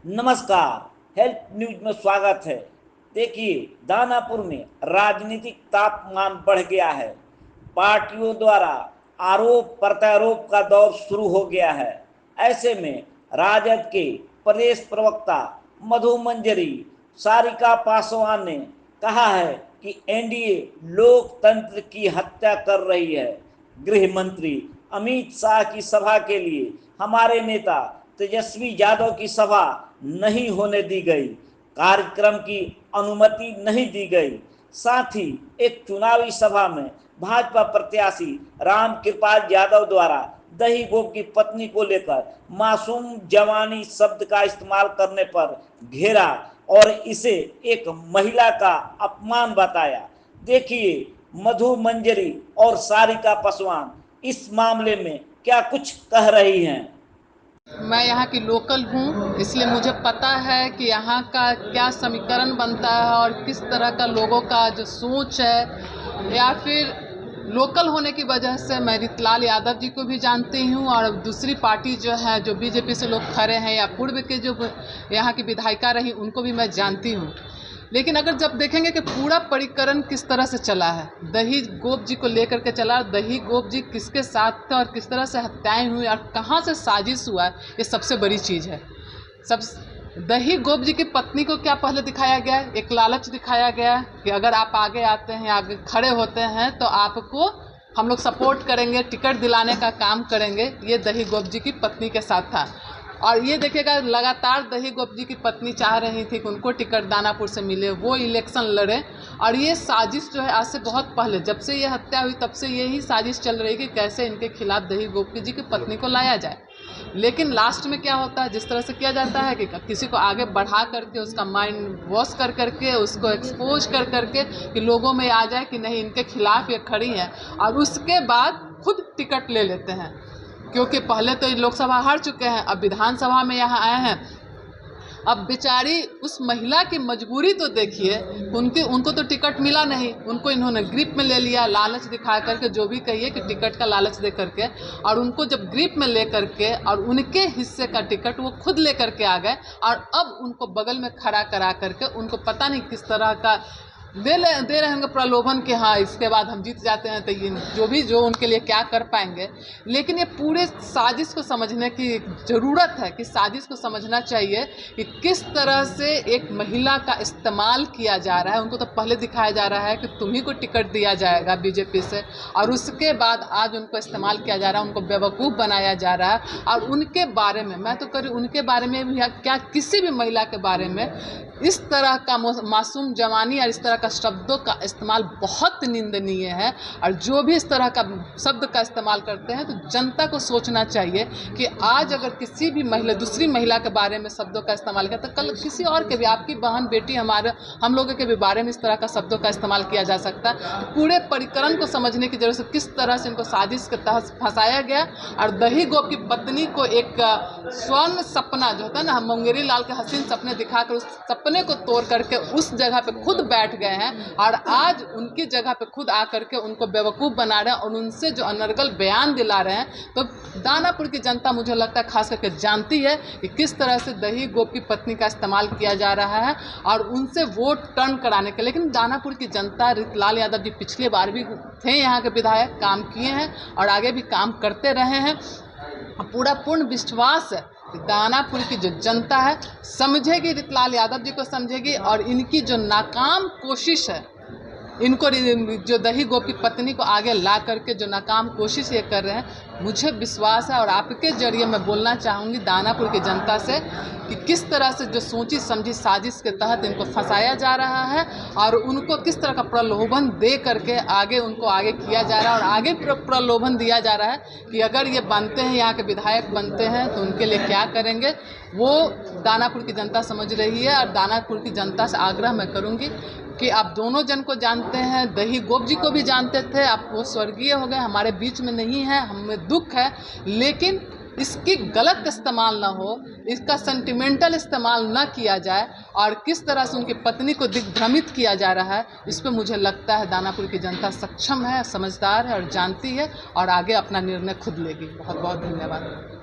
नमस्कार, health news में स्वागत है। देखिए, दानापुर में राजनीतिक तापमान बढ़ गया है। पार्टियों द्वारा आरोप प्रत्यारोप का दौर शुरू हो गया है। ऐसे में राजद के प्रदेश प्रवक्ता मधु मंजरी सारिका पासवान ने कहा है कि एनडीए लोकतंत्र की हत्या कर रही है। गृह मंत्री अमित शाह की सभा के लिए हमारे नेता तेजस्वी यादव की सभा नहीं होने दी गई, कार्यक्रम की अनुमति नहीं दी गई। साथ ही एक चुनावी सभा में भाजपा प्रत्याशी राम कृपाल यादव द्वारा दही गोप की पत्नी को लेकर मासूम जवानी शब्द का इस्तेमाल करने पर घेरा और इसे एक महिला का अपमान बताया। देखिए, मधु मंजरी और सारिका पासवान इस मामले में क्या कुछ कह रही हैं। मैं यहाँ की लोकल हूँ, इसलिए मुझे पता है कि यहाँ का क्या समीकरण बनता है और किस तरह का लोगों का जो सोच है, या फिर लोकल होने की वजह से मैं रितलाल यादव जी को भी जानती हूँ और दूसरी पार्टी जो है, जो बीजेपी से लोग खड़े हैं या पूर्व के जो यहाँ की विधायिका रही, उनको भी मैं जानती हूँ। लेकिन अगर जब देखेंगे कि पूरा परिकरण किस तरह से चला है, दही गोप जी को लेकर के चला, दही गोप जी किसके साथ थे और किस तरह से हत्याएं हुई और कहाँ से साजिश हुआ है, ये सबसे बड़ी चीज़ है। सब दही गोप जी की पत्नी को क्या पहले दिखाया गया है? एक लालच दिखाया गया है कि अगर आप आगे आते हैं, आगे खड़े होते हैं तो आपको हम लोग सपोर्ट करेंगे, टिकट दिलाने का काम करेंगे। ये दही गोप जी की पत्नी के साथ था। और ये देखिएगा, लगातार दही गोप जी की पत्नी चाह रही थी कि उनको टिकट दानापुर से मिले, वो इलेक्शन लड़े। और ये साजिश जो है आज से बहुत पहले, जब से ये हत्या हुई तब से यही साजिश चल रही कि कैसे इनके खिलाफ दही गोप जी की पत्नी को लाया जाए। लेकिन लास्ट में क्या होता है, जिस तरह से किया जाता है कि किसी को आगे बढ़ा करके उसका माइंड वॉश कर करके उसको एक्सपोज कर करके कि लोगों में आ जाए कि नहीं, इनके खिलाफ ये खड़ी हैं, और उसके बाद खुद टिकट ले लेते हैं। क्योंकि पहले तो लोकसभा हार चुके हैं, अब विधानसभा में यहाँ आए हैं। अब बेचारी उस महिला की मजबूरी तो देखिए, उनको तो टिकट मिला नहीं, उनको इन्होंने ग्रिप में ले लिया, लालच दिखा करके, जो भी कहिए कि टिकट का लालच दे करके। और उनको जब ग्रिप में ले करके और उनके हिस्से का टिकट वो खुद ले करके आ गए, और अब उनको बगल में खड़ा करा करके उनको पता नहीं किस तरह का दे रहे होंगे प्रलोभन कि हाँ, इसके बाद हम जीत जाते हैं तो ये जो उनके लिए क्या कर पाएंगे। लेकिन ये पूरे साजिश को समझने की ज़रूरत है कि साजिश को समझना चाहिए कि किस तरह से एक महिला का इस्तेमाल किया जा रहा है। उनको तो पहले दिखाया जा रहा है कि तुम्ही को टिकट दिया जाएगा बीजेपी से, और उसके बाद आज उनको इस्तेमाल किया जा रहा है, उनको बेवकूफ़ बनाया जा रहा है। और उनके बारे में मैं तो कह रही, उनके बारे में भी क्या किसी भी महिला के बारे में इस तरह का मासूम जवानी और इस तरह का शब्दों का इस्तेमाल बहुत निंदनीय है। और जो भी इस तरह का शब्द का इस्तेमाल करते हैं, तो जनता को सोचना चाहिए कि आज अगर किसी भी महिला, दूसरी महिला के बारे में शब्दों का इस्तेमाल किया, तो कल किसी और के भी, आपकी बहन बेटी, हम लोगों के भी बारे में इस तरह का शब्दों का इस्तेमाल किया जा सकता है। तो पूरे परिकरण को समझने की जरूरत है, किस तरह से इनको साजिश के तहत फंसाया गया। और दही गोप की पत्नी को एक स्वर्ण सपना जो होता है ना, मुंगेरी लाल के हसीन सपने दिखाकर उस सपने को तोड़ करके उस जगह पे खुद बैठ गए हैं, और आज उनकी जगह पे खुद आकर के उनको बेवकूफ़ बना रहे हैं और उनसे जो अनर्गल बयान दिला रहे हैं। तो दानापुर की जनता, मुझे लगता है खास करके जानती है कि किस तरह से दही गोप की पत्नी का इस्तेमाल किया जा रहा है और उनसे वोट टर्न कराने के। लेकिन दानापुर की जनता, रितलाल यादव जी पिछले बार भी थे यहाँ के विधायक, काम किए हैं और आगे भी काम करते रहे हैं। पूरा पूर्ण विश्वास है कि दानापुर की जो जनता है समझेगी, रितलाल यादव जी को समझेगी, और इनकी जो नाकाम कोशिश है, इनको जो दही गोप की पत्नी को आगे ला करके जो नाकाम कोशिश ये कर रहे हैं, मुझे विश्वास है। और आपके जरिए मैं बोलना चाहूँगी दानापुर की जनता से कि किस तरह से जो सोची समझी साजिश के तहत इनको फंसाया जा रहा है और उनको किस तरह का प्रलोभन दे करके उनको आगे किया जा रहा है। और आगे प्रलोभन दिया जा रहा है कि अगर ये बनते हैं, यहाँ के विधायक बनते हैं, तो उनके लिए क्या करेंगे, वो दानापुर की जनता समझ रही है। और दानापुर की जनता से आग्रह मैं करूँगी कि आप दोनों जन को जानते हैं, दही गोप जी को भी जानते थे, आप वो स्वर्गीय हो गए, हमारे बीच में नहीं है, हमें दुख है। लेकिन इसकी गलत इस्तेमाल ना हो, इसका सेंटिमेंटल इस्तेमाल ना किया जाए, और किस तरह से उनकी पत्नी को दिग्भ्रमित किया जा रहा है, इस पर मुझे लगता है दानापुर की जनता सक्षम है, समझदार है और जानती है, और आगे अपना निर्णय खुद लेगी। बहुत बहुत धन्यवाद।